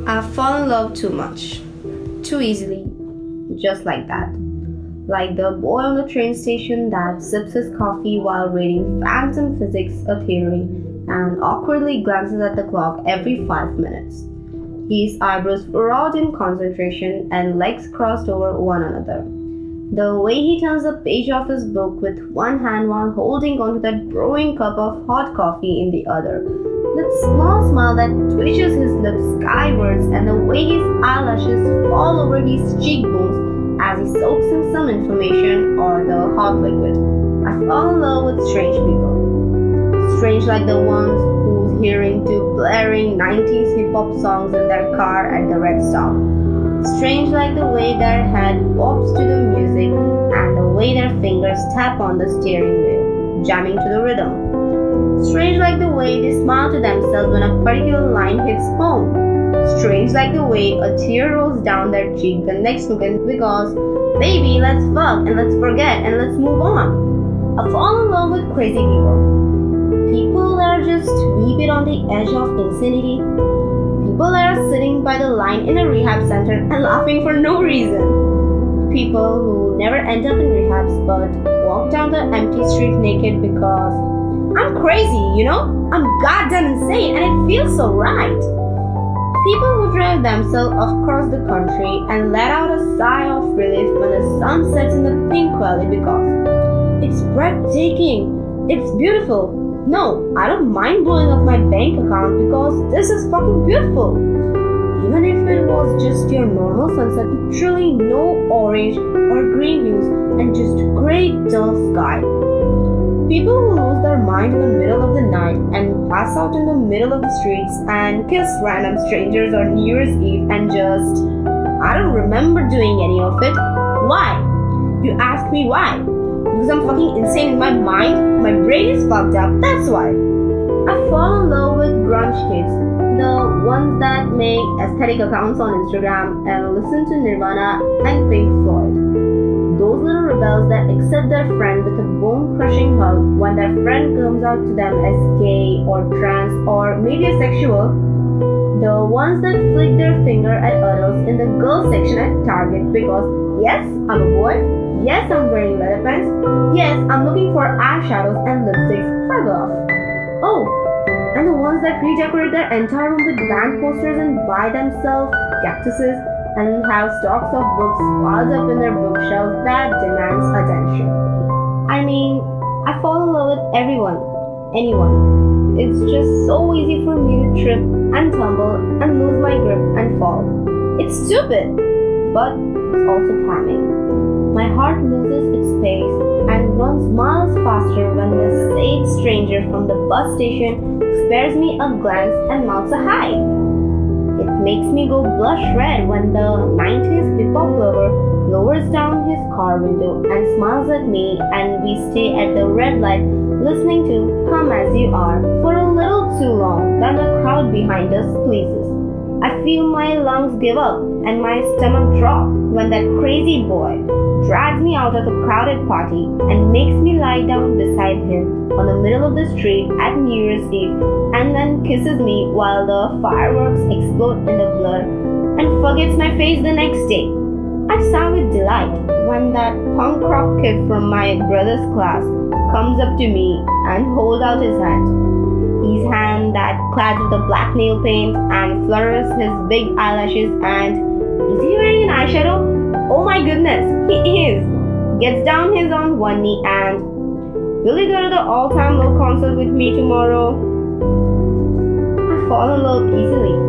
I fall in love too much. Too easily. Just like that. Like the boy on the train station that sips his coffee while reading Phantom Physics, a theory, and awkwardly glances at the clock every 5 minutes. His eyebrows furrowed in concentration and legs crossed over one another. The way he turns the page of his book with one hand while holding onto that brewing cup of hot coffee in the other. That small smile that twitches his lips skywards and the way his eyelashes fall over his cheekbones as he soaks in some information or the hot liquid. I fall in love with strange people. Strange like the ones who's hearing to blaring 90s hip hop songs in their car at the red stop. Strange like the way their head bops to the music and the way their fingers tap on the steering wheel, jamming to the rhythm. Strange like the way they smile to themselves when a particular line hits home. Strange like the way a tear rolls down their cheek the next second because, baby, let's fuck and let's forget and let's move on. I fall in love with crazy people. People that are just wee bit on the edge of insanity. People that are sitting by the line in a rehab center and laughing for no reason. People who never end up in rehabs but walk down the empty street naked because I'm crazy, you know? I'm goddamn insane and it feels so right. People who drive themselves across the country and let out a sigh of relief when the sun sets in the pink valley because it's breathtaking, it's beautiful. No, I don't mind blowing up my bank account because this is fucking beautiful. Even if it was just your normal sunset with truly no orange or green hues and just gray dull sky. People who lose their mind in the middle of the night and pass out in the middle of the streets and kiss random strangers on New Year's Eve and just, I don't remember doing any of it. Why? You ask me why? Because I'm fucking insane in my mind? My brain is fucked up, that's why. I fall in love with grunge kids. The ones that make aesthetic accounts on Instagram and listen to Nirvana and Pink Floyd. Those little rebels that accept their friend with a bone-crushing hug when their friend comes out to them as gay or trans or maybe asexual. The ones that flick their finger at adults in the girls section at Target because yes, I'm a boy, yes, I'm wearing leather pants, yes, I'm looking for eyeshadows and lipsticks, fuck off. Oh, and the ones that redecorate their entire room with band posters and buy themselves cactuses and have stocks of books piled up in their bookshelves that demands attention. I mean, I fall in love with everyone, anyone. It's just so easy for me to trip and tumble and lose my grip and fall. It's stupid, but it's also calming. My heart loses its pace and runs miles faster when the sage stranger from the bus station spares me a glance and mouths a hi. It makes me go blush red when the 90s hip-hop lover lowers down his car window and smiles at me and we stay at the red light listening to Come As You Are for a little too long than the crowd behind us pleases. I feel my lungs give up and my stomach drop when that crazy boy drags me out of the crowded party and makes me lie down beside him on the middle of the street at New Year's Eve and then kisses me while the fireworks explode in the blood and forgets my face the next day. I sigh with delight when that punk rock kid from my brother's class comes up to me and holds out his hand. His hand that clad with a black nail paint and flutters his big eyelashes and is he wearing an eyeshadow? Oh my goodness, he is! Gets down his on one knee and will you go to the all-time low concert with me tomorrow? I fall in love easily.